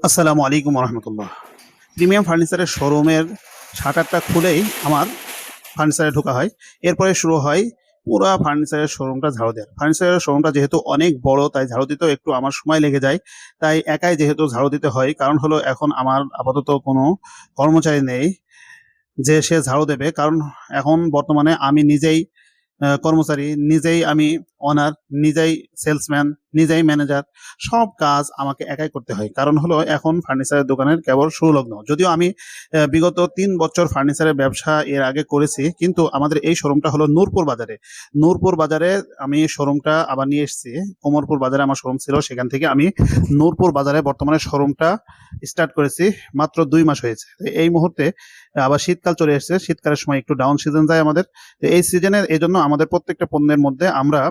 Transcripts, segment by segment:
আসসালামু আলাইকুম রহমতুল্লাহ। প্রিমিয়াম ফার্নিচারের শোরুমের শাটারটা খুলেই আমার ফার্নিচারে ঢোকা হয়। এরপরে শুরু হয় পুরা ফার্নিচারের শোরুমটা ঝাড়ু দেওয়া। ফার্নিচারের শোরুমটা যেহেতু অনেক বড়, তাই ঝাড়ু দিতেও একটু আমার সময় লেগে যায়। তাই একাই যেহেতু ঝাড়ু দিতে হয়, কারণ হলো এখন আমার আপাতত কোনো কর্মচারী নেই যে সে ঝাড়ু দেবে। কারণ এখন বর্তমানে আমি নিজেই কর্মচারী, নিজেই আমি ওনার, নিজেই সেলসম্যান, নিজেই ম্যানেজার। সব কাজ আমাকে একাই করতে হয়। কারণ হলো এখন ফার্নিচারের দোকানের কেবল শুরু লগ্ন। যদিও আমি বিগত ৩ বছর ফার্নিচারের ব্যবসা এর আগে করেছি। কিন্তু আমাদের এই শোরুমটা হলো নূরপুর বাজারে। নূরপুর বাজারে আমি শোরুমটা আবার নিয়ে এসেছি। কোমরপুর বাজারে আমার শোরুম ছিল। সেখান থেকে আমি নূরপুর বাজারে বর্তমানে শোরুমটা স্টার্ট করেছি। মাত্র ২ মাস হয়েছে। এই মুহূর্তে আবার শীতকাল চলে এসেছে। শীতকালের সময় একটু ডাউন সিজন যায় আমাদের। তো এই সিজনের এজন্য আমাদের প্রত্যেকটা পণ্যের মধ্যে আমরা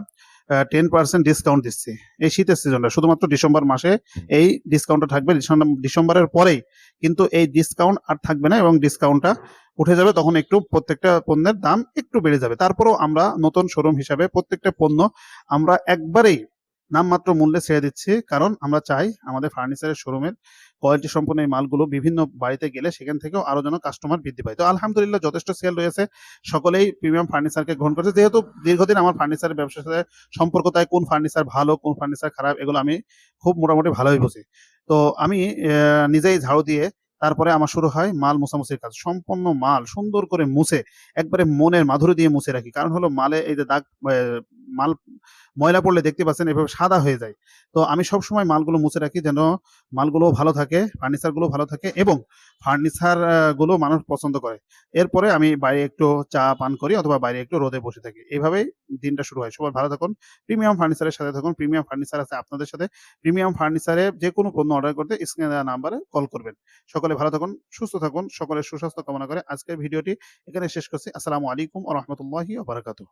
10% ডিসকাউন্ট দিচ্ছি। এই শীতের সিজনটা শুধুমাত্র ডিসেম্বর মাসে এই ডিসকাউন্টটা থাকবে। ডিসেম্বরের পরেই কিন্তু এই ডিসকাউন্ট আর থাকবে না এবং ডিসকাউন্টটা উঠে যাবে। তখন একটু প্রত্যেকটা পণ্যের দাম একটু বেড়ে যাবে। তারপরেও আমরা নতুন শোরুম হিসাবে প্রত্যেকটা পণ্য আমরা একবারেই নামমাত্র মূল্যে ছেড়ে দিচ্ছি। কারণ আমরা চাই আমাদের ফার্নিচারের শোরুমের কোয়ালিটি সম্পন্ন এই মালগুলো বিভিন্ন বাড়িতে গেলে সেখান থেকেও আরো যেন কাস্টমার বৃদ্ধি পায়। তো আলহামদুলিল্লাহ যথেষ্ট সেল রয়েছে। সকলেই প্রিমিয়াম ফার্নিচারকে গ্রহণ করেছে। যেহেতু দীর্ঘদিন আমার ফার্নিচারের ব্যবসার সাথে সম্পর্ক, তাই কোন ফার্নিচার ভালো, কোন ফার্নিচার খারাপ এগুলো আমি খুব মোটামুটি ভালোই বুঝি। তো আমি নিজেই ঝাড়ু দিয়ে তারপরে আমার শুরু হয় মাল মোছামুছির কাজ। সম্পূর্ণ মাল সুন্দর করে মুছে একবারে মনের মাধুরী দিয়ে মুছে রাখি। কারণ হলো মালে এই যে দাগ, মাল ময়লা পড়লে দেখতে পাচ্ছেন এভাবে সাদা হয়ে যায়। তো আমি সবসময় মালগুলো মুছে রাখি যেন মালগুলোও ভালো থাকে, ফার্নিচারগুলো ভালো থাকে এবং ফার্নিচার গুলো মানুষ পছন্দ করে। এরপরে আমি বাইরে একটু চা পান করি অথবা বাইরে একটু রোদে বসে থাকি। এভাবেই দিনটা শুরু হয়। সবাই ভালো থাকুন। প্রিমিয়াম ফার্নিচারের সাথে থাকুন। প্রিমিয়াম ফার্নিচার আছে আপনাদের সাথে। প্রিমিয়াম ফার্নিচারে যেকোনো পণ্য অর্ডার করতে স্ক্রিনে দেওয়া নাম্বারে কল করবেন। সকলে ভালো থাকুন, সুস্থ থাকুন। সকলের সুস্বাস্থ্য কামনা করে আজকের ভিডিওটি এখানে শেষ করছি। আসসালামু আলাইকুম ওয়া রাহমাতুল্লাহি ওয়া বারাকাতুহু।